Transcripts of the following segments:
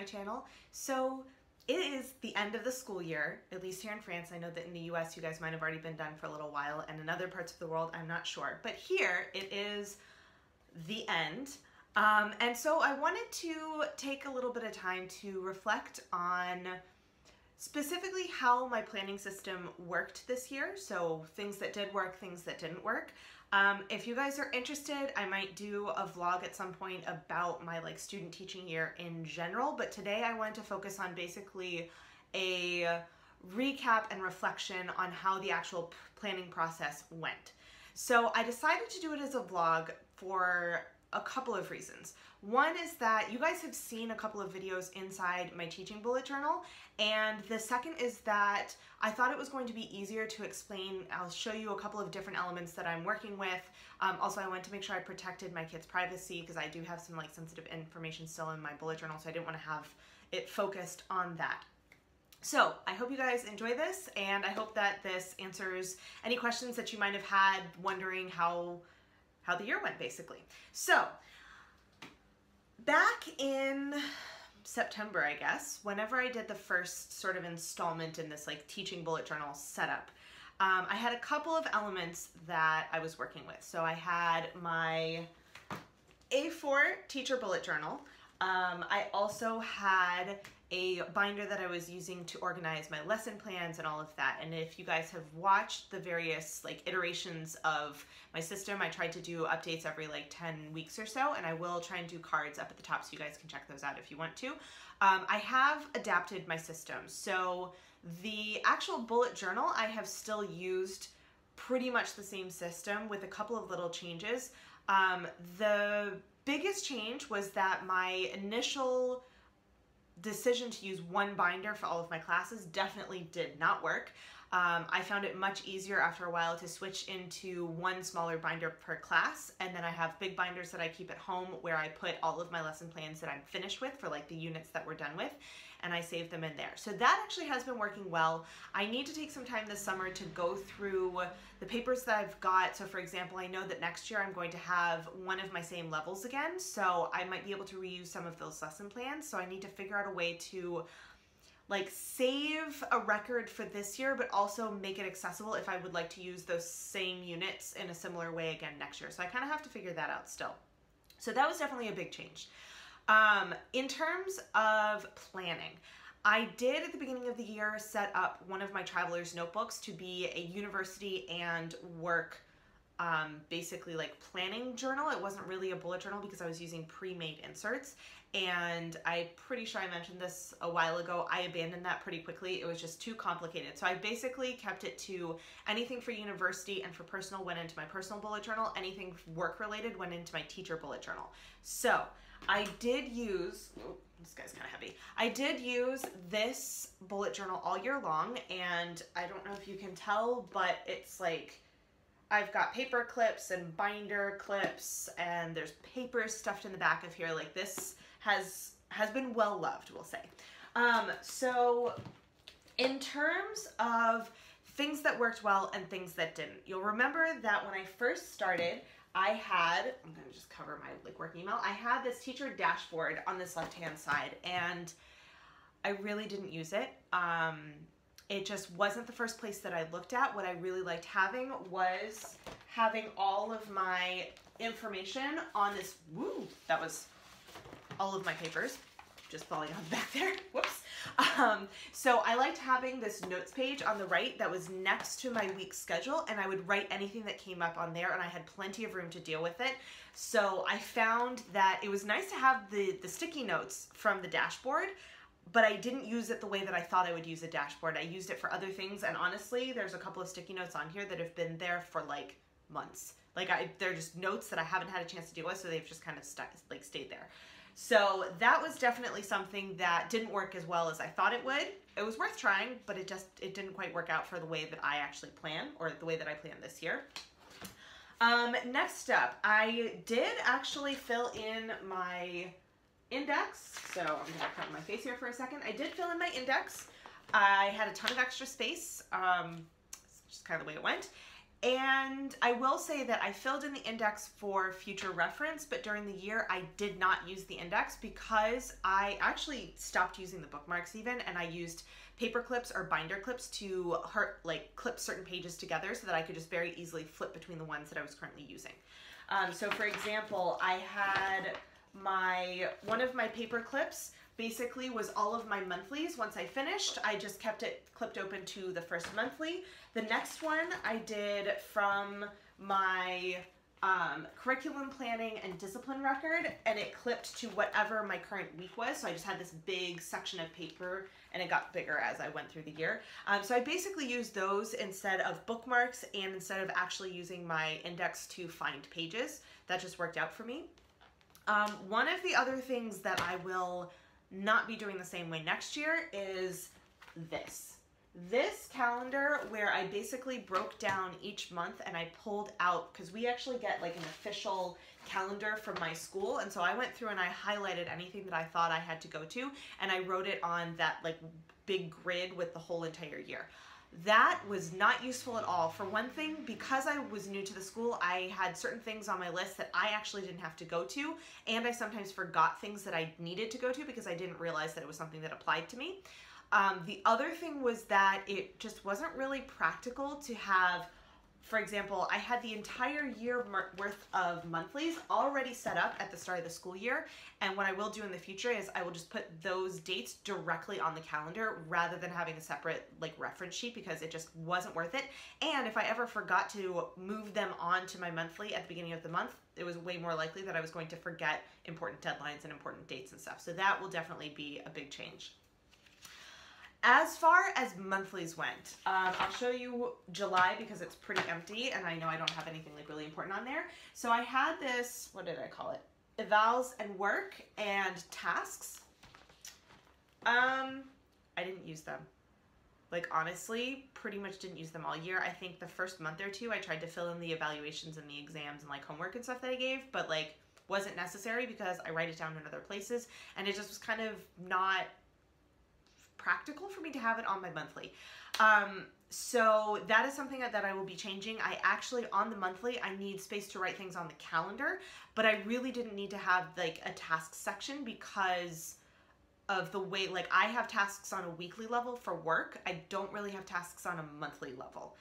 channel. So it is the end of the school year, at least here in France. I know that in the US you guys might have already been done for a little while, and in other parts of the world I'm not sure. But here it is the end. And so I wanted to take a little bit of time to reflect on specifically how my planning system worked this year. So things that did work, things that didn't work. If you guys are interested, I might do a vlog at some point about my student teaching year in general, but today I wanted to focus on basically a recap and reflection on how the actual planning process went. So I decided to do it as a vlog for a couple of reasons. One is that you guys have seen a couple of videos inside my teaching bullet journal, and the second is that I thought it was going to be easier to explain. I'll show you a couple of different elements that I'm working with. Also, I wanted to make sure I protected my kids' privacy because I do have some sensitive information still in my bullet journal, so I didn't want to have it focused on that. So I hope you guys enjoy this, and I hope that this answers any questions that you might have had wondering how the year went, basically. So back in September, I guess, whenever I did the first sort of installment in this teaching bullet journal setup, I had a couple of elements that I was working with. So I had my A4 teacher bullet journal. I also had a binder that I was using to organize my lesson plans and all of that. And if you guys have watched the various iterations of my system, I tried to do updates every 10 weeks or so, and I will try and do cards up at the top so you guys can check those out if you want to. I have adapted my system. So the actual bullet journal, I have still used pretty much the same system with a couple of little changes. The biggest change was that my initial decision to use one binder for all of my classes definitely did not work. I found it much easier after a while to switch into one smaller binder per class, and then I have big binders that I keep at home where I put all of my lesson plans that I'm finished with for the units that we're done with, and I save them in there. So that actually has been working well. I need to take some time this summer to go through the papers that I've got. So for example, I know that next year I'm going to have one of my same levels again, so I might be able to reuse some of those lesson plans. So I need to figure out a way to save a record for this year, but also make it accessible if I would like to use those same units in a similar way again next year. So I kind of have to figure that out still. So that was definitely a big change. In terms of planning, I did at the beginning of the year set up one of my traveler's notebooks to be a university and work basically planning journal. It wasn't really a bullet journal because I was using pre-made inserts, and I'm pretty sure I mentioned this a while ago. I abandoned that pretty quickly. It was just too complicated. So I basically kept it to anything for university and for personal went into my personal bullet journal. Anything work related went into my teacher bullet journal. So I did use, oh, this guy's kind of heavy. I did use this bullet journal all year long, and I don't know if you can tell, but it's I've got paper clips and binder clips, and there's papers stuffed in the back of here. This has been well loved, we'll say. So in terms of things that worked well and things that didn't, you'll remember that when I first started, I had, I'm gonna just cover my work email, I had this teacher dashboard on this left-hand side, and I really didn't use it. It just wasn't the first place that I looked at. What I really liked having was having all of my information on this, woo, that was all of my papers just falling on the back there, whoops. So I liked having this notes page on the right that was next to my week schedule, and I would write anything that came up on there, and I had plenty of room to deal with it. So I found that it was nice to have the sticky notes from the dashboard, but I didn't use it the way that I thought I would use a dashboard. I used it for other things, and honestly, there's a couple of sticky notes on here that have been there for months. They're just notes that I haven't had a chance to deal with, so they've just kind of stayed there. So that was definitely something that didn't work as well as I thought it would. It was worth trying, but it didn't quite work out for the way that I actually plan, or the way that I plan this year. Next up, I did actually fill in my index. So I'm gonna cover my face here for a second. I did fill in my index. I had a ton of extra space. It's just kind of the way it went. And I will say that I filled in the index for future reference, but during the year I did not use the index because I actually stopped using the bookmarks even, and I used paper clips or binder clips to clip certain pages together so that I could just very easily flip between the ones that I was currently using. So for example, I had one of my paper clips basically was all of my monthlies. Once I finished, I just kept it clipped open to the first monthly. The next one I did from my curriculum planning and discipline record, and it clipped to whatever my current week was. So I just had this big section of paper, and it got bigger as I went through the year. So I basically used those instead of bookmarks and instead of actually using my index to find pages. That just worked out for me. One of the other things that I will not be doing the same way next year is this calendar, where I basically broke down each month and I pulled out, because we actually get like an official calendar from my school, and so I went through and I highlighted anything that I thought I had to go to, and I wrote it on that like big grid with the whole entire year. That was not useful at all. For one thing, because I was new to the school, I had certain things on my list that I actually didn't have to go to, and I sometimes forgot things that I needed to go to because I didn't realize that it was something that applied to me. The other thing was that it just wasn't really practical to have, for example, I had the entire year worth of monthlies already set up at the start of the school year, and what I will do in the future is I will just put those dates directly on the calendar rather than having a separate like reference sheet, because it just wasn't worth it. And if I ever forgot to move them onto my monthly at the beginning of the month, it was way more likely that I was going to forget important deadlines and important dates and stuff. So that will definitely be a big change. As far as monthlies went, I'll show you July because it's pretty empty and I know I don't have anything like really important on there. So I had this, what did I call it? Evals and work and tasks. I didn't use them. Like honestly, pretty much didn't use them all year. I think the first month or two I tried to fill in the evaluations and the exams and like homework and stuff that I gave, but like wasn't necessary because I write it down in other places and it just was kind of not practical for me to have it on my monthly. So that is something that I will be changing. I actually, on the monthly, I need space to write things on the calendar, but I really didn't need to have like a task section because of the way, like I have tasks on a weekly level for work. I don't really have tasks on a monthly level.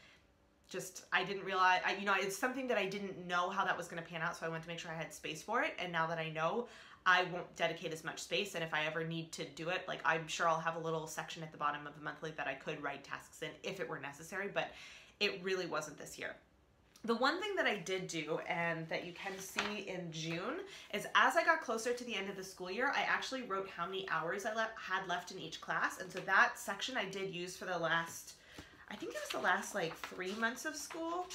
Just, I didn't realize, it's something that I didn't know how that was going to pan out, so I wanted to make sure I had space for it, and now that I know, I won't dedicate as much space, and if I ever need to do it, like I'm sure I'll have a little section at the bottom of the monthly that I could write tasks in if it were necessary, but it really wasn't this year. The one thing that I did do, and that you can see in June, is as I got closer to the end of the school year, I actually wrote how many hours I had left in each class, and so that section I did use for the last, I think it was the last like 3 months of school.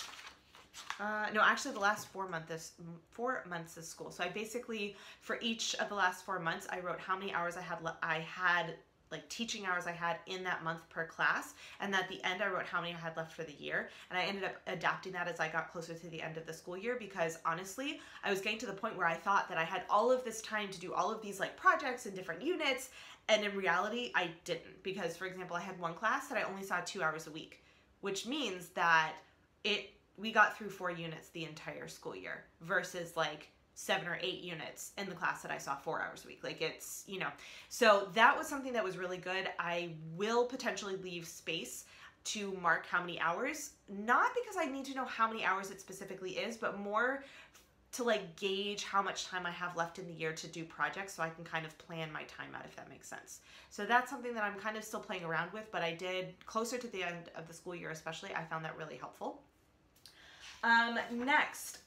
No, actually the last 4 months of school. So I basically, for each of the last 4 months, I wrote how many hours I had like teaching hours I had in that month per class, and at the end I wrote how many I had left for the year, and I ended up adapting that as I got closer to the end of the school year, because honestly I was getting to the point where I thought that I had all of this time to do all of these like projects and different units, and in reality I didn't, because for example I had one class that I only saw 2 hours a week, which means that we got through 4 units the entire school year versus like 7 or 8 units in the class that I saw 4 hours a week. Like it's, so that was something that was really good. I will potentially leave space to mark how many hours, not because I need to know how many hours it specifically is, but more to like gauge how much time I have left in the year to do projects, so I can kind of plan my time out, if that makes sense. So that's something that I'm kind of still playing around with, but I did closer to the end of the school year especially, I found that really helpful. Next,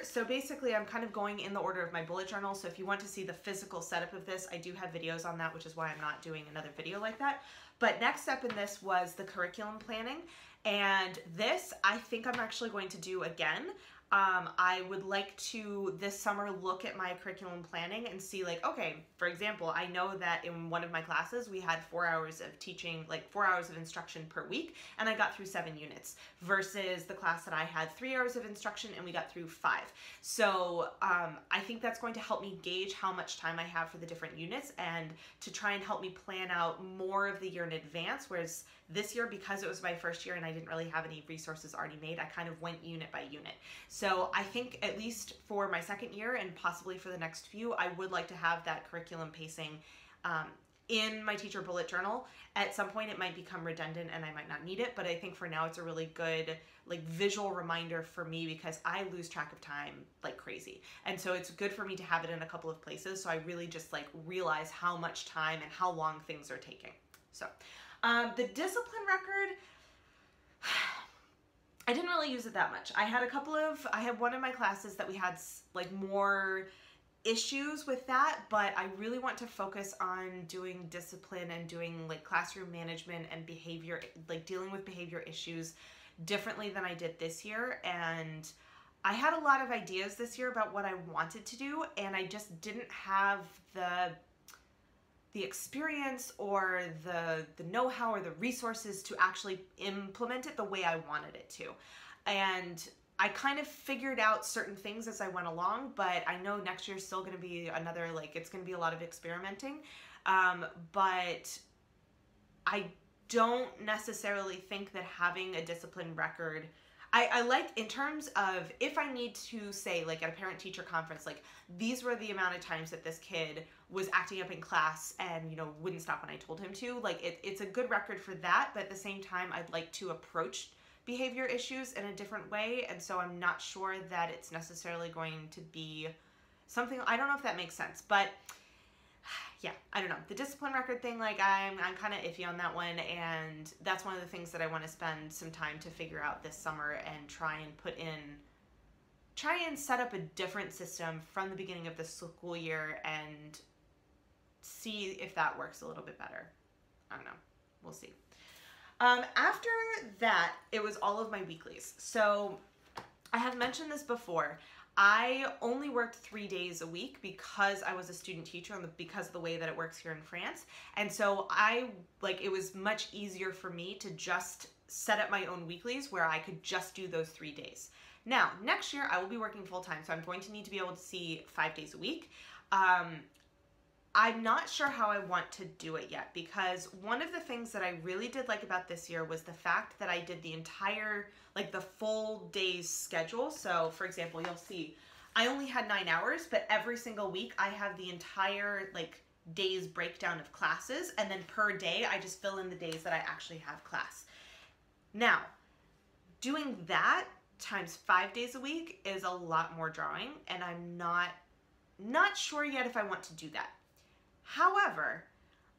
so basically I'm kind of going in the order of my bullet journal, so if you want to see the physical setup of this, I do have videos on that, which is why I'm not doing another video like that. But next step in this was the curriculum planning, and this I think I'm actually going to do again. I would like to this summer look at my curriculum planning and see like, okay, for example, I know that in one of my classes we had 4 hours of teaching, like 4 hours of instruction per week, and I got through 7 units versus the class that I had 3 hours of instruction and we got through 5. So I think that's going to help me gauge how much time I have for the different units and to try and help me plan out more of the year in advance, whereas this year, because it was my first year and I didn't really have any resources already made, I kind of went unit by unit. So I think at least for my second year and possibly for the next few, I would like to have that curriculum pacing in my teacher bullet journal. At some point it might become redundant and I might not need it, but I think for now it's a really good like visual reminder for me because I lose track of time like crazy. And so it's good for me to have it in a couple of places so I really just like realize how much time and how long things are taking. So the discipline record, I didn't really use it that much. I had one of my classes that we had like more issues with that, but I really want to focus on doing discipline and doing like classroom management and behavior, like dealing with behavior issues differently than I did this year. And I had a lot of ideas this year about what I wanted to do, and I just didn't have the experience or the know-how or the resources to actually implement it the way I wanted it to. And I kind of figured out certain things as I went along, but I know next year's still going to be another, like, it's going to be a lot of experimenting. But I don't necessarily think that having a discipline record, I like in terms of if I need to say like at a parent-teacher conference, like these were the amount of times that this kid was acting up in class and, you know, wouldn't stop when I told him to, like it's a good record for that. But at the same time, I'd like to approach behavior issues in a different way. And so I'm not sure that it's necessarily going to be something, I don't know if that makes sense, but yeah, I don't know. The discipline record thing, like I'm kind of iffy on that one, and that's one of the things that I want to spend some time to figure out this summer and try and set up a different system from the beginning of the school year and see if that works a little bit better. I don't know. We'll see. After that, it was all of my weeklies. So I have mentioned this before. I only worked 3 days a week because I was a student teacher and because of the way that it works here in France. And so it was much easier for me to just set up my own weeklies where I could just do those 3 days. Now, next year I will be working full time, so I'm going to need to be able to see 5 days a week. I'm not sure how I want to do it yet, because one of the things that I really did like about this year was the fact that I did the entire, like the full day's schedule. So for example, you'll see I only had 9 hours, but every single week I have the entire like day's breakdown of classes, and then per day I just fill in the days that I actually have class. Now, doing that times 5 days a week is a lot more drawing, and I'm not sure yet if I want to do that. However,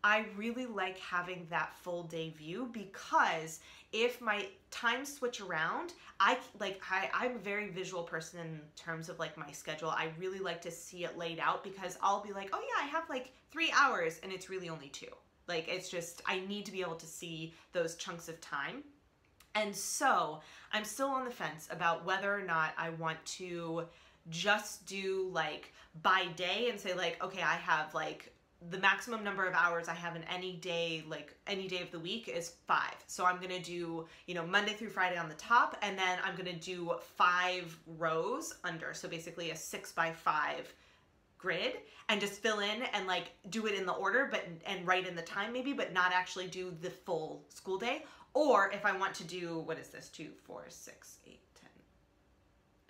I really like having that full day view, because if my times switch around, I'm a very visual person in terms of like my schedule. I really like to see it laid out, because I'll be like, oh yeah, I have like 3 hours and it's really only 2. Like, it's just, I need to be able to see those chunks of time. And so I'm still on the fence about whether or not I want to just do like by day and say like, okay, I have like the maximum number of hours I have in any day, like any day of the week is 5. So I'm going to do, you know, Monday through Friday on the top, and then I'm going to do 5 rows under. So basically a 6x5 grid, and just fill in and like do it in the order, and write in the time maybe, but not actually do the full school day. Or if I want to do, what is this? 2, 4, 6, 8, 10,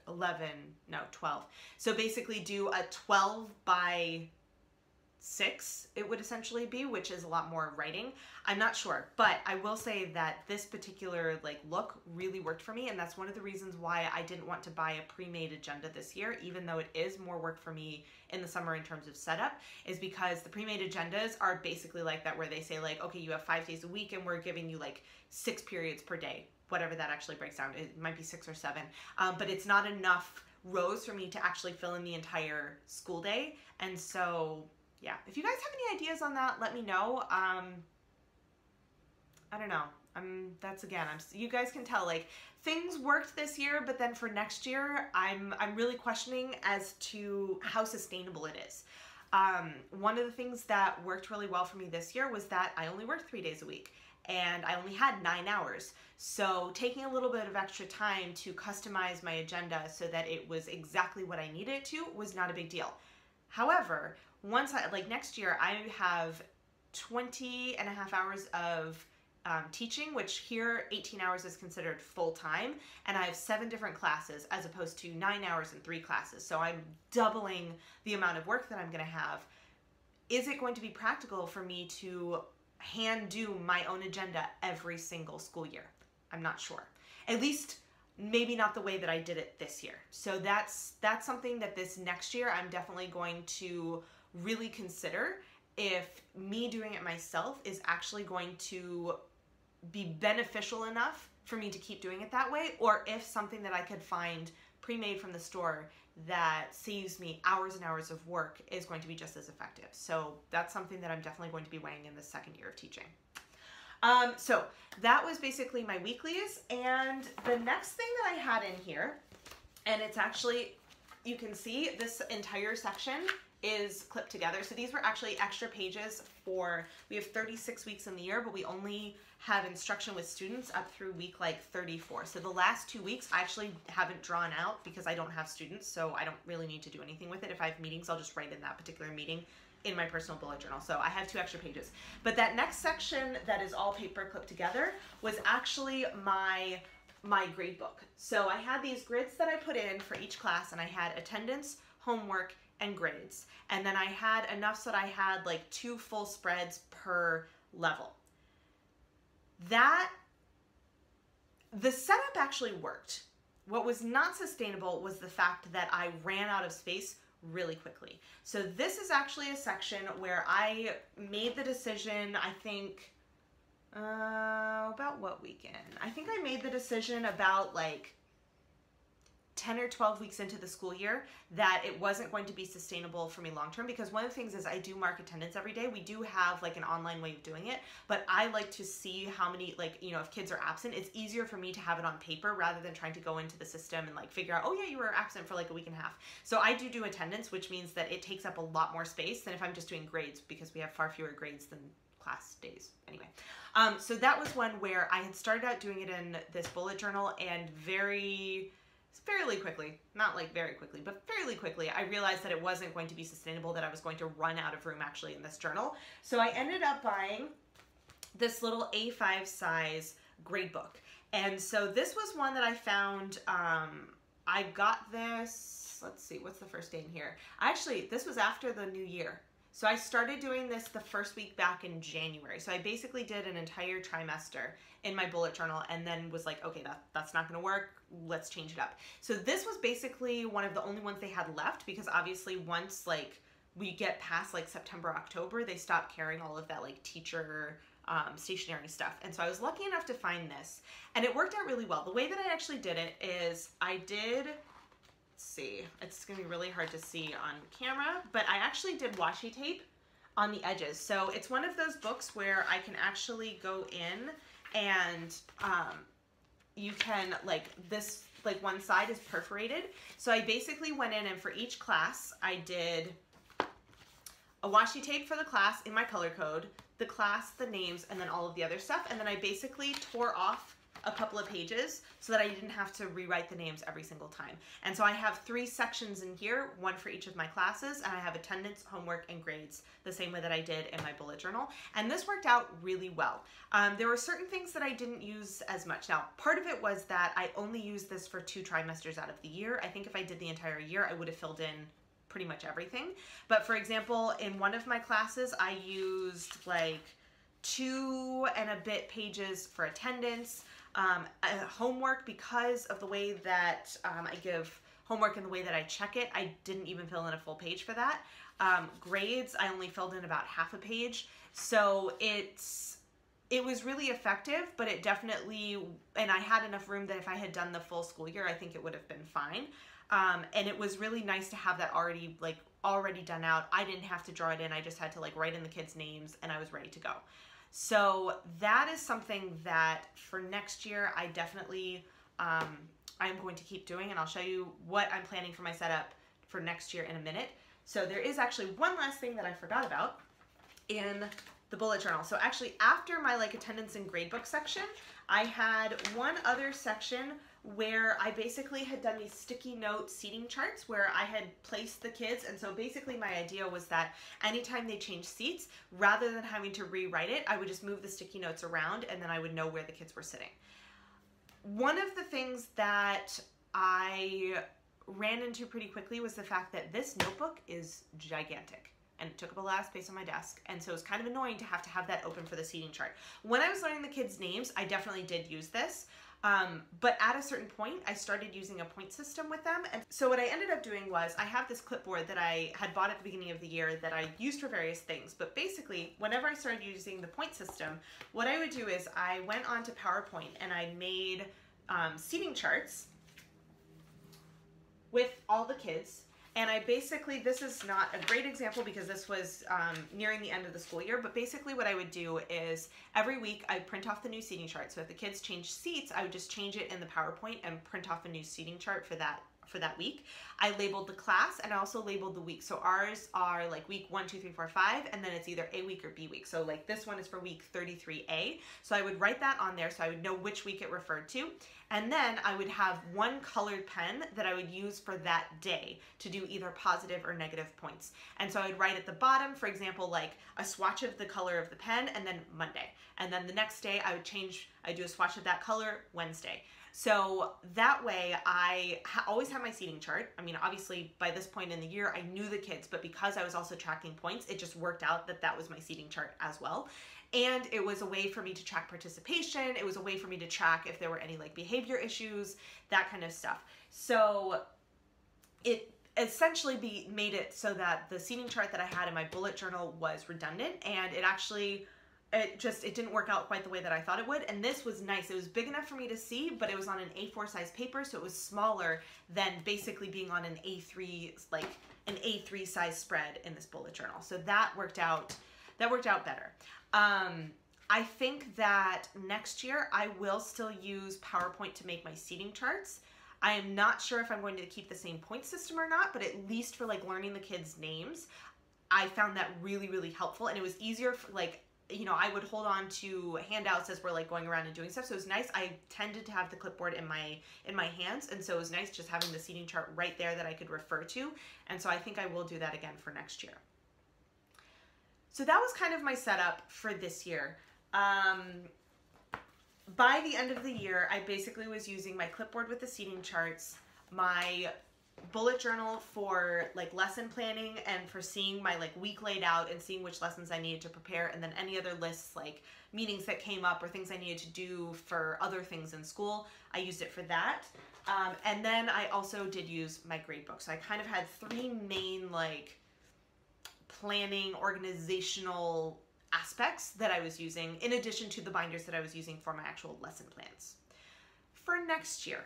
11, no, 12. So basically do a 12 by 6, it would essentially be, which is a lot more writing. I'm not sure, but I will say that this particular like look really worked for me, and that's one of the reasons why I didn't want to buy a pre-made agenda this year, even though it is more work for me in the summer in terms of setup, is because the pre-made agendas are basically like that, where they say like, okay, you have 5 days a week and we're giving you like 6 periods per day, whatever that actually breaks down. It might be 6 or 7, but it's not enough rows for me to actually fill in the entire school day. And so yeah, if you guys have any ideas on that, let me know. I don't know. that's again, you guys can tell, like, things worked this year, but then for next year, I'm really questioning as to how sustainable it is. One of the things that worked really well for me this year was that I only worked 3 days a week and I only had 9 hours. So taking a little bit of extra time to customize my agenda so that it was exactly what I needed it to was not a big deal. However, next year, I have 20 and a half hours of teaching, which here 18 hours is considered full-time, and I have 7 different classes as opposed to 9 hours and 3 classes. So I'm doubling the amount of work that I'm going to have. Is it going to be practical for me to hand do my own agenda every single school year? I'm not sure. At least maybe not the way that I did it this year. So that's something that this next year I'm definitely going to really consider if me doing it myself is actually going to be beneficial enough for me to keep doing it that way, or if something that I could find pre-made from the store that saves me hours and hours of work is going to be just as effective. So that's something that I'm definitely going to be weighing in the second year of teaching. So that was basically my weeklies, and the next thing that I had in here, and it's actually, you can see this entire section is clipped together. So these were actually extra pages we have 36 weeks in the year, but we only have instruction with students up through week like 34. So the last 2 weeks I actually haven't drawn out because I don't have students, so I don't really need to do anything with it. If I have meetings, I'll just write in that particular meeting in my personal bullet journal. So I have 2 extra pages. But that next section that is all paper clipped together was actually my gradebook. So I had these grids that I put in for each class, and I had attendance, homework, and grades. And then I had enough so that I had like 2 full spreads per level. The setup actually worked. What was not sustainable was the fact that I ran out of space really quickly. So this is actually a section where I made the decision, I think, about what weekend? I think I made the decision about like 10 or 12 weeks into the school year that it wasn't going to be sustainable for me long term, because one of the things is I do mark attendance every day. We do have like an online way of doing it, but I like to see how many, like, you know, if kids are absent, it's easier for me to have it on paper rather than trying to go into the system and like figure out, oh yeah, you were absent for like a week and a half. So I do attendance, which means that it takes up a lot more space than if I'm just doing grades, because we have far fewer grades than class days anyway. So that was one where I had started out doing it in this bullet journal, and fairly quickly, not like very quickly, but fairly quickly, I realized that it wasn't going to be sustainable, that I was going to run out of room actually in this journal. So I ended up buying this little A5 size gradebook. And so this was one that I found, I got this, let's see, what's the first day in here? Actually, this was after the new year. So I started doing this the first week back in January. So I basically did an entire trimester in my bullet journal and then was like, okay, that's not gonna work, let's change it up. So this was basically one of the only ones they had left, because obviously once like we get past like September, October, they stop carrying all of that like teacher stationery stuff. And so I was lucky enough to find this, and it worked out really well. The way that I actually did it is I did, see, it's gonna be really hard to see on camera, but I actually did washi tape on the edges. So it's one of those books where I can actually go in and you can, like, this, like one side is perforated. So I basically went in, and for each class I did a washi tape for the class in my color code, the class, the names, and then all of the other stuff. And then I basically tore off a couple of pages so that I didn't have to rewrite the names every single time. And so I have 3 sections in here, one for each of my classes, and I have attendance, homework, and grades the same way that I did in my bullet journal. And this worked out really well. There were certain things that I didn't use as much. Now, part of it was that I only used this for 2 trimesters out of the year. I think if I did the entire year, I would have filled in pretty much everything. But for example, in one of my classes, I used like 2 and a bit pages for attendance. Homework, because of the way that I give homework and the way that I check it, I didn't even fill in a full page for that. Grades, I only filled in about half a page. So it was really effective, but it definitely, and I had enough room that if I had done the full school year, I think it would have been fine. And it was really nice to have that already done out. I didn't have to draw it in. I just had to like write in the kids' names, and I was ready to go. So that is something that for next year, I definitely, I'm going to keep doing, and I'll show you what I'm planning for my setup for next year in a minute. So there is actually one last thing that I forgot about in the bullet journal. So actually after my like attendance and gradebook section, I had one other section where I basically had done these sticky note seating charts where I had placed the kids. And so basically my idea was that anytime they changed seats, rather than having to rewrite it, I would just move the sticky notes around and then I would know where the kids were sitting. One of the things that I ran into pretty quickly was the fact that this notebook is gigantic and it took up a lot of space on my desk, and so it was kind of annoying to have that open for the seating chart. When I was learning the kids' names, I definitely did use this, but at a certain point, I started using a point system with them, and so what I ended up doing was I have this clipboard that I had bought at the beginning of the year that I used for various things, but basically, whenever I started using the point system, what I would do is I went onto PowerPoint and I made seating charts with all the kids. And I basically, this is not a great example because this was nearing the end of the school year, but basically what I would do is every week I'd print off the new seating chart. So if the kids changed seats, I would just change it in the PowerPoint and print off a new seating chart for that week. I labeled the class and I also labeled the week. So ours are like week 1, 2, 3, 4, 5, and then it's either A week or B week. So like this one is for week 33A. So I would write that on there so I would know which week it referred to. And then I would have one colored pen that I would use for that day to do either positive or negative points. And so I would write at the bottom, for example, like a swatch of the color of the pen and then Monday. And then the next day I would I'd do a swatch of that color Wednesday. So that way I always have my seating chart. I mean, obviously by this point in the year, I knew the kids, but because I was also tracking points, it just worked out that that was my seating chart as well. And it was a way for me to track participation. It was a way for me to track if there were any like behavior issues, that kind of stuff. So it essentially made it so that the seating chart that I had in my bullet journal was redundant, and it didn't work out quite the way that I thought it would. And this was nice. It was big enough for me to see, but it was on an A4 size paper, so it was smaller than basically being on an A3, like an A3 size spread in this bullet journal. So that worked out better. I think that next year I will still use PowerPoint to make my seating charts. I am not sure if I'm going to keep the same point system or not, but at least for like learning the kids' names, I found that really, really helpful. And it was easier for like, you know, I would hold on to handouts as we're like going around and doing stuff. So it was nice. I tended to have the clipboard in my hands. And so it was nice just having the seating chart right there that I could refer to. And so I think I will do that again for next year. So that was kind of my setup for this year. By the end of the year, I basically was using my clipboard with the seating charts, my bullet journal for like lesson planning and for seeing my like week laid out and seeing which lessons I needed to prepare, and then any other lists like meetings that came up or things I needed to do for other things in school, I used it for that. And then I also did use my gradebook. So I kind of had three main like planning, organizational aspects that I was using in addition to the binders that I was using for my actual lesson plans. For next year,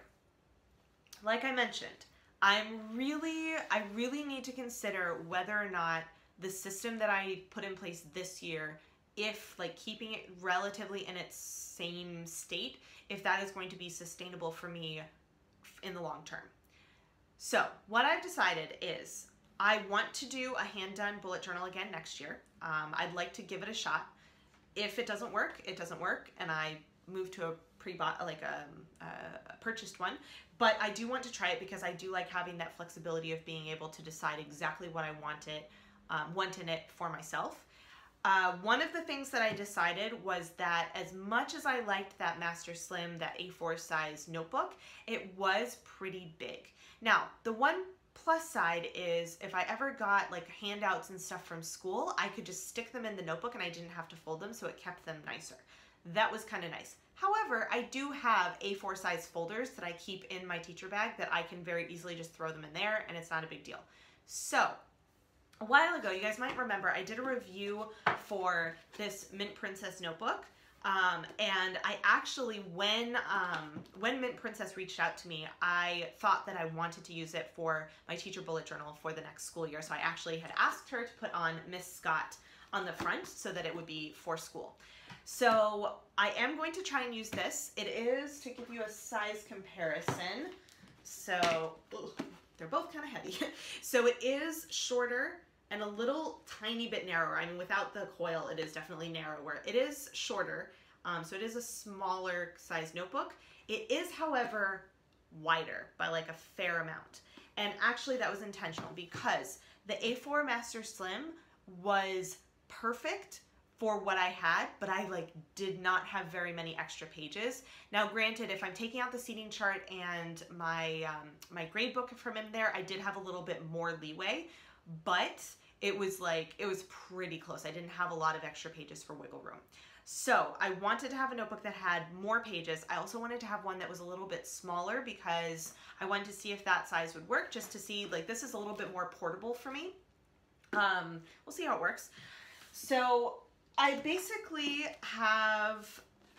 like I mentioned, I really need to consider whether or not the system that I put in place this year, if like keeping it relatively in its same state, if that is going to be sustainable for me in the long term. So what I've decided is I want to do a hand-done bullet journal again next year. I'd like to give it a shot. If it doesn't work, it doesn't work, and I move to a pre-bought, like a purchased one. But I do want to try it because I do like having that flexibility of being able to decide exactly what I want in it for myself. One of the things that I decided was that as much as I liked that Master Slim, that A4 size notebook, it was pretty big. Now, the one plus side is if I ever got like handouts and stuff from school, I could just stick them in the notebook and I didn't have to fold them, so it kept them nicer. That was kind of nice. However, I do have A4 size folders that I keep in my teacher bag that I can very easily just throw them in there and it's not a big deal. So a while ago, you guys might remember, I did a review for this Mint Princess notebook. And I actually, when Mint Princess reached out to me, I thought that I wanted to use it for my teacher bullet journal for the next school year. So I actually had asked her to put on Miss Scott on the front so that it would be for school. So I am going to try and use this. It is, to give you a size comparison, so they're both kind of heavy. So it is shorter and a little tiny bit narrower. I mean, without the coil, it is definitely narrower. It is shorter, so it is a smaller size notebook. It is, however, wider by like a fair amount. And actually that was intentional because the A4 Master Slim was perfect for what I had, but I like did not have very many extra pages. Now granted, if I'm taking out the seating chart and my my grade book from in there, I did have a little bit more leeway, but it was pretty close. I didn't have a lot of extra pages for wiggle room. So I wanted to have a notebook that had more pages. I also wanted to have one that was a little bit smaller because I wanted to see if that size would work, just to see, like, this is a little bit more portable for me. We'll see how it works. So I basically I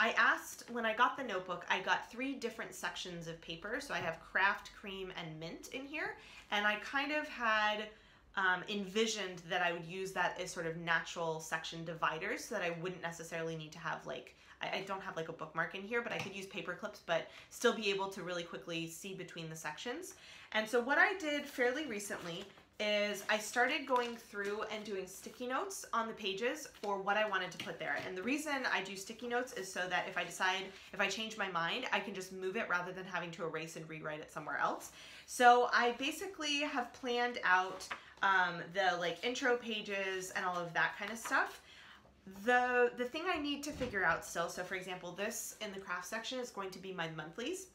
asked, when I got the notebook, I got 3 different sections of paper. So I have craft, cream, and mint in here. And I kind of had envisioned that I would use that as sort of natural section dividers so that I wouldn't necessarily need to have like, I don't have like a bookmark in here, but I could use paper clips, but still be able to really quickly see between the sections. And so what I did fairly recently is I started going through and doing sticky notes on the pages for what I wanted to put there. And the reason I do sticky notes is so that if I change my mind, I can just move it rather than having to erase and rewrite it somewhere else. So I basically have planned out the like intro pages and all of that kind of stuff. The thing I need to figure out still, so for example, this in the craft section is going to be my monthlies.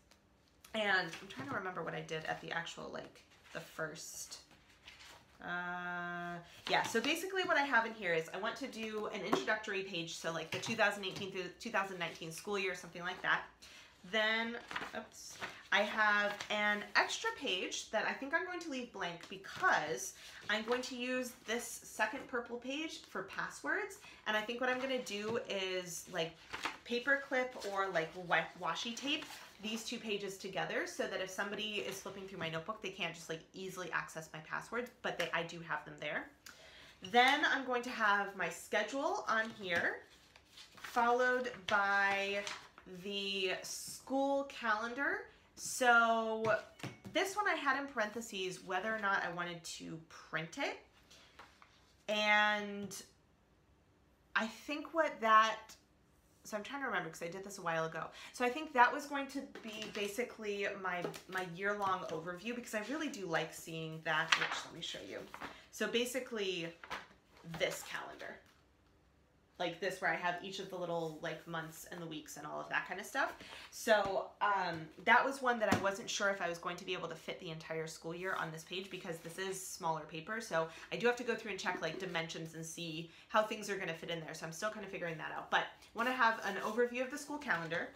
And I'm trying to remember what I did at the actual, like, the first, yeah, so basically what I have in here is I want to do an introductory page, so like the 2018 through 2019 school year, something like that. Then, oops, I have an extra page that I think I'm going to leave blank because I'm going to use this second purple page for passwords. And I think what I'm going to do is like paper clip or like washi tape these 2 pages together so that if somebody is flipping through my notebook, they can't just like easily access my passwords, but I do have them there. Then I'm going to have my schedule on here, followed by the school calendar. So this one I had in parentheses whether or not I wanted to print it. And I think so I'm trying to remember because I did this a while ago. So I think that was going to be basically my year-long overview because I really do like seeing that, which let me show you. So basically this calendar. Like this, where I have each of the little like months and the weeks and all of that kind of stuff. So that was one that I wasn't sure if I was going to be able to fit the entire school year on this page because this is smaller paper. So I do have to go through and check like dimensions and see how things are going to fit in there. So I'm still kind of figuring that out. But I want to have an overview of the school calendar,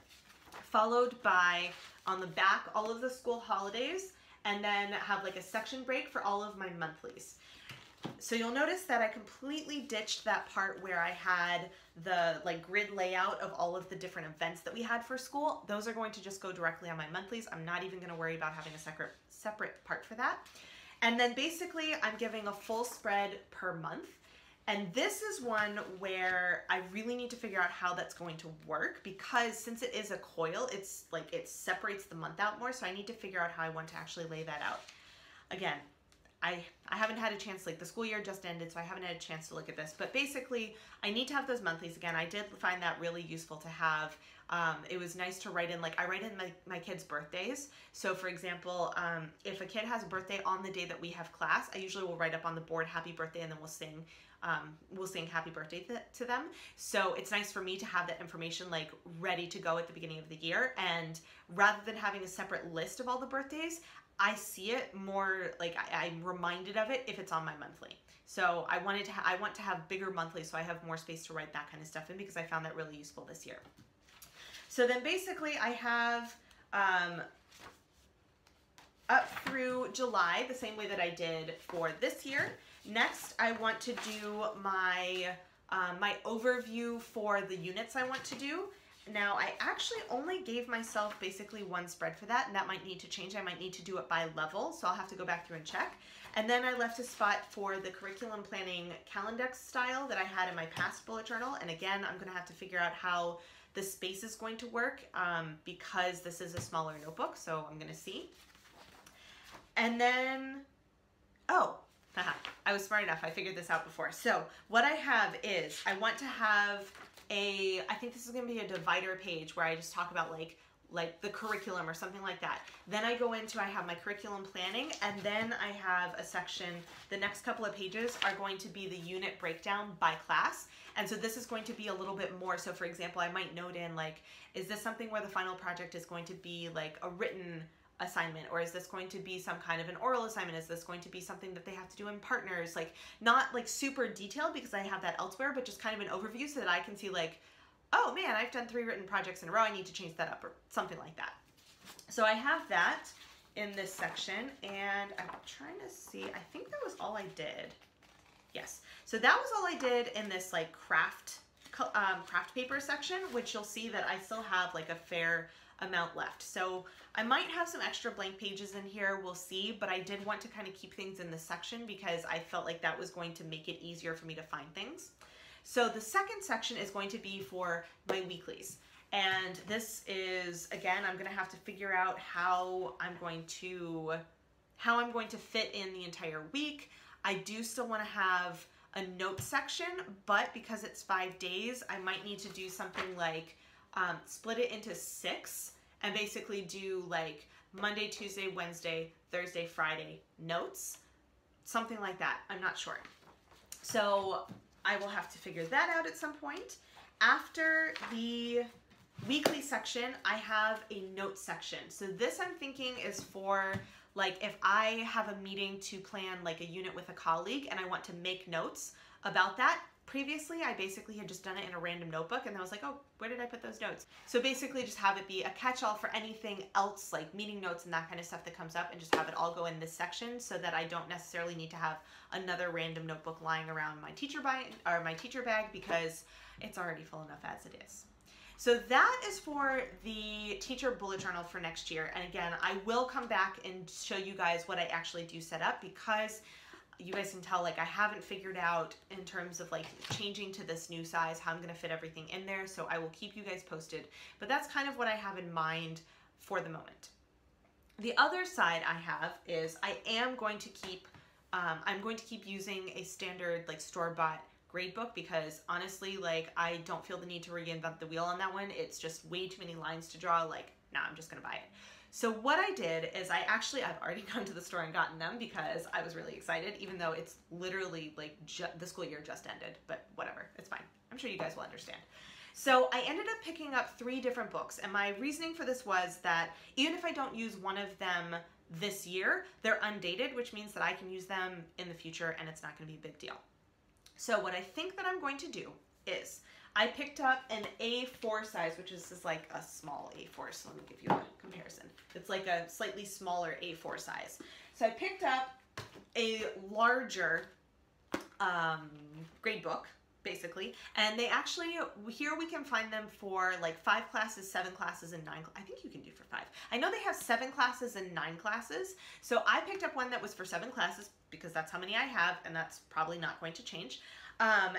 followed by on the back all of the school holidays, and then have like a section break for all of my monthlies. So you'll notice that I completely ditched that part where I had the like grid layout of all of the different events that we had for school. Those are going to just go directly on my monthlies. I'm not even going to worry about having a separate part for that. And then basically I'm giving a full spread per month. And this is one where I really need to figure out how that's going to work because since it is a coil, it's like it separates the month out more. So I need to figure out how I want to actually lay that out. Again, I haven't had a chance, like the school year just ended, so I haven't had a chance to look at this. But basically, I need to have those monthlies again. I did find that really useful to have. It was nice to write in, like I write in my kids' birthdays. So for example, if a kid has a birthday on the day that we have class, I usually will write up on the board happy birthday and then we'll sing happy birthday to them. So it's nice for me to have that information like ready to go at the beginning of the year. And rather than having a separate list of all the birthdays, I see it more like I'm reminded of it if it's on my monthly. So I want to have bigger monthlies so I have more space to write that kind of stuff in because I found that really useful this year. So then basically I have up through July the same way that I did for this year. Next I want to do my my overview for the units I want to do. Now I actually only gave myself basically one spread for that, and that might need to change. I might need to do it by level, so I'll have to go back through and check. And then I left a spot for the curriculum planning CALENDEX style that I had in my past bullet journal. And again, I'm gonna have to figure out how the space is going to work because this is a smaller notebook, so I'm gonna see. And then, oh, I was smart enough, I figured this out before. So what I have is, I want to have I think this is gonna be a divider page where I just talk about like the curriculum or something like that. Then I go into, I have my curriculum planning, and then I have a section, the next couple of pages are going to be the unit breakdown by class. And so this is going to be a little bit more. So for example, I might note in like, is this something where the final project is going to be like a written assignment, or is this going to be some kind of an oral assignment? Is this going to be something that they have to do in partners? Like not like super detailed because I have that elsewhere, but just kind of an overview so that I can see like, oh man, I've done 3 written projects in a row, I need to change that up, or something like that. So I have that in this section, and I'm trying to see, I think that was all I did. Yes, so that was all I did in this like craft paper section, which you'll see that I still have like a fair amount left. So I might have some extra blank pages in here, we'll see, but I did want to kind of keep things in this section because I felt like that was going to make it easier for me to find things. So the second section is going to be for my weeklies. And this is, again, I'm gonna have to figure out how I'm going to fit in the entire week. I do still wanna have a note section, but because it's 5 days, I might need to do something like split it into 6 and basically do like Monday, Tuesday, Wednesday, Thursday, Friday notes, something like that. I'm not sure. So I will have to figure that out at some point. After the weekly section, I have a note section. So this I'm thinking is for like if I have a meeting to plan like a unit with a colleague and I want to make notes about that. Previously, I basically had just done it in a random notebook and I was like, oh, where did I put those notes? So basically just have it be a catch-all for anything else like meeting notes and that kind of stuff that comes up, and just have it all go in this section so that I don't necessarily need to have another random notebook lying around my teacher bag because it's already full enough as it is. So that is for the teacher bullet journal for next year. And again, I will come back and show you guys what I actually do set up, because you guys can tell like I haven't figured out in terms of like changing to this new size how I'm gonna fit everything in there, so I will keep you guys posted. But that's kind of what I have in mind for the moment. The other side I have is I am going to keep I'm going to keep using a standard like store-bought Gradebook, because honestly like I don't feel the need to reinvent the wheel on that one. It's just way too many lines to draw. Like, nah, I'm just gonna buy it. So what I did is I've already gone to the store and gotten them because I was really excited, even though it's literally like the school year just ended, but whatever, it's fine. I'm sure you guys will understand. So I ended up picking up 3 different books, and my reasoning for this was that even if I don't use one of them this year, they're undated, which means that I can use them in the future and it's not gonna be a big deal. So what I think that I'm going to do is I picked up an A4 size, which is just like a small A4, so let me give you a comparison. It's like a slightly smaller A4 size. So I picked up a larger Gradebook, basically, and they actually, here we can find them for like 5 classes, 7 classes, and 9, I think you can do for 5. I know they have 7 classes and 9 classes, so I picked up one that was for 7 classes because that's how many I have, and that's probably not going to change.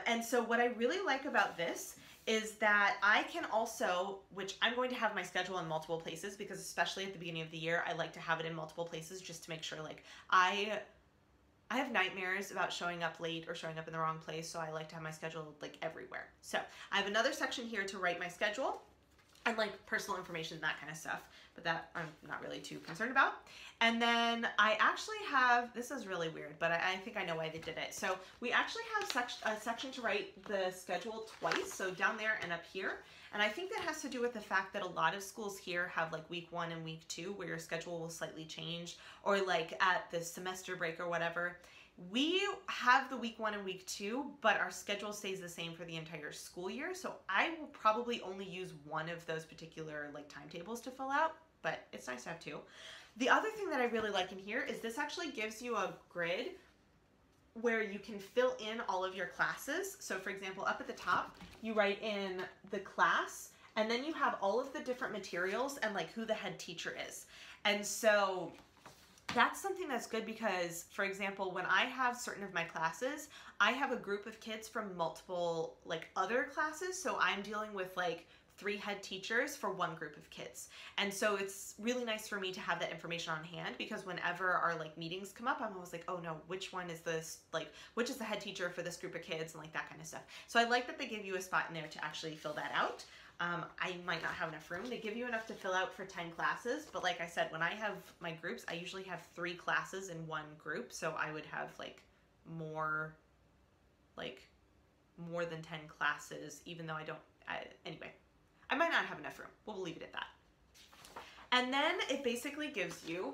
And so what I really like about this is that I can also, which I'm going to have my schedule in multiple places, because especially at the beginning of the year, I like to have it in multiple places just to make sure, like, I have nightmares about showing up late or showing up in the wrong place, so I like to have my schedule like everywhere. So I have another section here to write my schedule and like personal information, that kind of stuff, but that I'm not really too concerned about. And then I actually have, this is really weird, but I think I know why they did it. So we actually have a section to write the schedule twice, so down there and up here. And I think that has to do with the fact that a lot of schools here have like week 1 and week 2 where your schedule will slightly change, or like at the semester break or whatever. We have the week 1 and week 2, but our schedule stays the same for the entire school year. So I will probably only use one of those particular like timetables to fill out, but it's nice to have 2. The other thing that I really like in here is this actually gives you a grid where you can fill in all of your classes. So for example, up at the top, you write in the class, and then you have all of the different materials and like who the head teacher is. And so that's something that's good because, for example, when I have certain of my classes, I have a group of kids from multiple like other classes. So I'm dealing with like 3 head teachers for one group of kids. And so it's really nice for me to have that information on hand, because whenever our like meetings come up, I'm always like, oh no, which one is this, like, which is the head teacher for this group of kids, and like that kind of stuff. So I like that they give you a spot in there to actually fill that out. I might not have enough room. They give you enough to fill out for 10 classes, but like I said, when I have my groups, I usually have 3 classes in one group, so I would have like more than 10 classes, even though anyway, I might not have enough room. We'll leave it at that. And then it basically gives you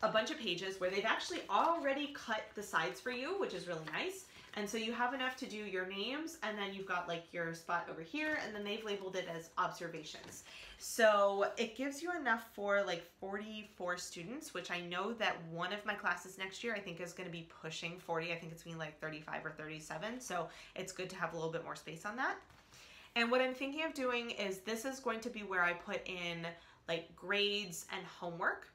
a bunch of pages where they've actually already cut the sides for you, which is really nice. And so you have enough to do your names, and then you've got like your spot over here, and then they've labeled it as observations. So it gives you enough for like 44 students, which I know that one of my classes next year I think is going to be pushing 40. I think it's being like 35 or 37. So it's good to have a little bit more space on that. And what I'm thinking of doing is this is going to be where I put in like grades and homework.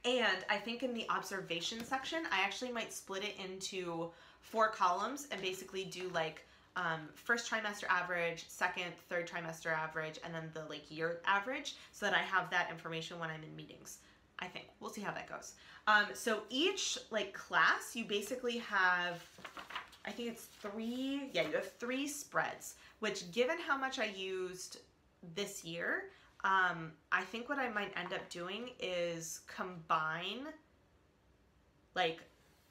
And I think in the observation section, I actually might split it into 4 columns and basically do like first trimester average, second, third trimester average, and then the like year average, so that I have that information when I'm in meetings. I think we'll see how that goes. So each like class, you basically have, I think it's 3, yeah, you have 3 spreads, which given how much I used this year, I think what I might end up doing is combine, like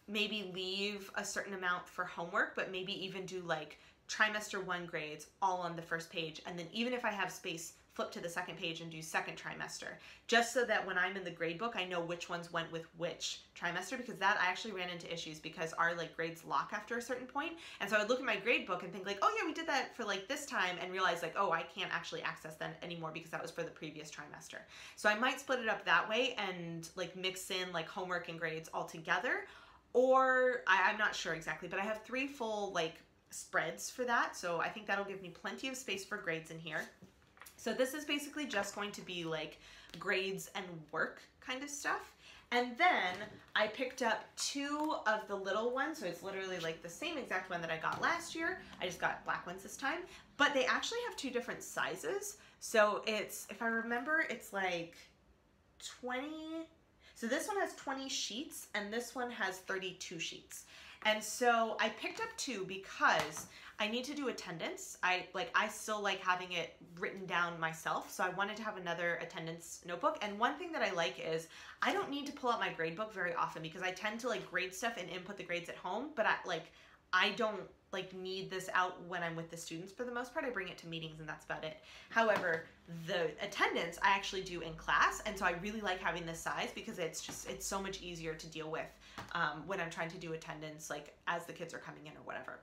maybe leave a certain amount for homework, but maybe even do like trimester 1 grades all on the first page. And then even if I have space, flip to the second page and do second trimester, just so that when I'm in the grade book, I know which ones went with which trimester, because that I actually ran into issues because our like grades lock after a certain point. And so I would look at my grade book and think like, oh yeah, we did that for like this time, and realize like, oh, I can't actually access that anymore because that was for the previous trimester. So I might split it up that way and like mix in like homework and grades all together, or I'm not sure exactly, but I have 3 full like spreads for that. So I think that'll give me plenty of space for grades in here. So this is basically just going to be like grades and work kind of stuff. And then I picked up 2 of the little ones. So it's literally like the same exact one that I got last year. I just got black ones this time, but they actually have 2 different sizes. So it's, if I remember, it's like 20. So this one has 20 sheets and this one has 32 sheets. And so I picked up 2 because I need to do attendance. I still like having it written down myself. So I wanted to have another attendance notebook. And one thing that I like is I don't need to pull out my grade book very often, because I tend to like grade stuff and input the grades at home, but I don't like need this out when I'm with the students. For the most part, I bring it to meetings and that's about it. However, the attendance I actually do in class. And so I really like having this size because it's so much easier to deal with when I'm trying to do attendance, like as the kids are coming in or whatever.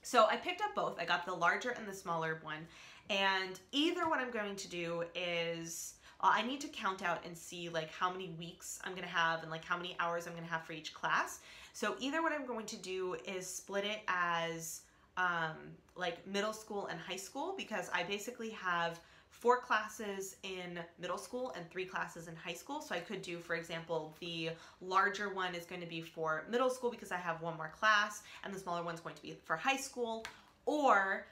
So I picked up both. I got the larger and the smaller one. And either what I'm going to do is, I need to count out and see like how many weeks I'm going to have and like how many hours I'm going to have for each class. So either what I'm going to do is split it as like middle school and high school, because I basically have 4 classes in middle school and 3 classes in high school. So I could do, for example, the larger one is going to be for middle school because I have 1 more class, and the smaller one's going to be for high school. Or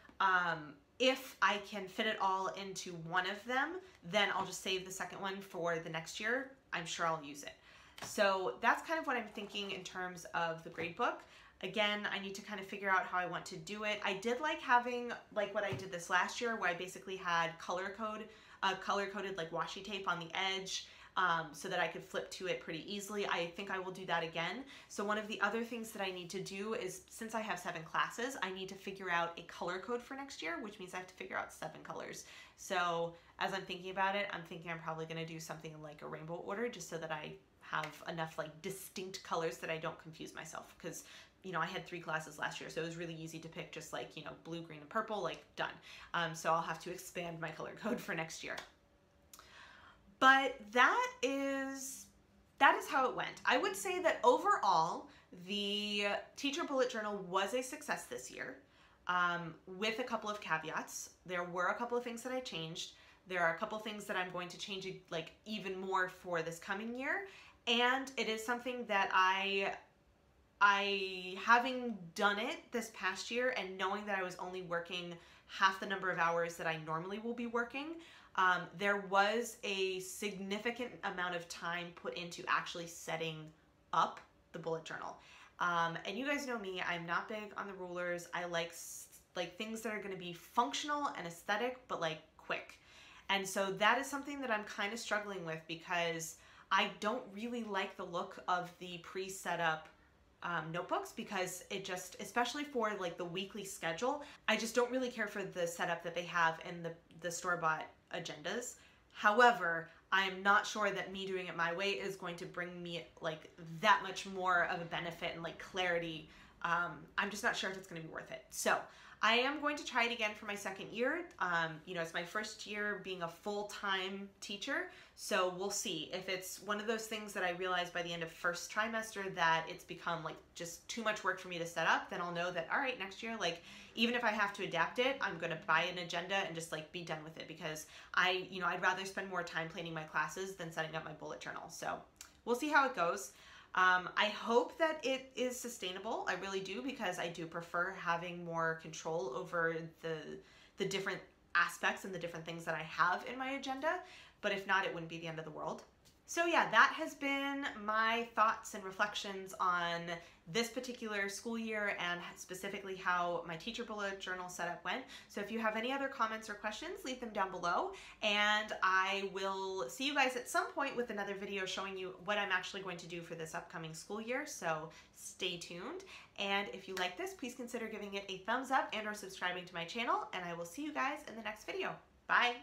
if I can fit it all into one of them, then I'll just save the second one for the next year. I'm sure I'll use it. So that's kind of what I'm thinking in terms of the grade book. Again, I need to kind of figure out how I want to do it. I did like having like what I did this last year, where I basically had color-coded like washi tape on the edge, so that I could flip to it pretty easily. I think I will do that again. So one of the other things that I need to do is, since I have 7 classes, I need to figure out a color code for next year, which means I have to figure out 7 colors. So as I'm thinking about it, I'm thinking I'm probably going to do something in like a rainbow order, just so that I have enough like distinct colors that I don't confuse myself. Because, you know, I had 3 classes last year, so it was really easy to pick just like, you know, blue, green, and purple, like done. So I'll have to expand my color code for next year. But that is how it went. I would say that overall, the teacher bullet journal was a success this year. with a couple of caveats. There were a couple of things that I changed. There are a couple of things that I'm going to change like even more for this coming year. And it is something that I having done it this past year and knowing that I was only working half the number of hours that I normally will be working, there was a significant amount of time put into actually setting up the bullet journal. And you guys know me, I'm not big on the rulers. I like things that are going to be functional and aesthetic, but like quick. And so that is something that I'm kind of struggling with because I don't really like the look of the pre-set up notebooks, because it just, especially for like the weekly schedule, I just don't really care for the setup that they have in the store-bought agendas. However, I'm not sure that me doing it my way is going to bring me like that much more of a benefit and like clarity. I'm just not sure if it's going to be worth it. So I am going to try it again for my second year. You know, it's my first year being a full-time teacher, so we'll see. If it's one of those things that I realize by the end of first trimester that it's become like just too much work for me to set up, then I'll know that, all right, next year, like even if I have to adapt it, I'm going to buy an agenda and just like be done with it, because I'd rather spend more time planning my classes than setting up my bullet journal. So we'll see how it goes. I hope that it is sustainable. I really do, because I do prefer having more control over the different aspects and the different things that I have in my agenda. But if not, it wouldn't be the end of the world. So yeah, that has been my thoughts and reflections on this particular school year and specifically how my teacher bullet journal setup went. So if you have any other comments or questions, leave them down below, and I will see you guys at some point with another video showing you what I'm actually going to do for this upcoming school year. So stay tuned. And if you like this, please consider giving it a thumbs up and or subscribing to my channel, and I will see you guys in the next video. Bye.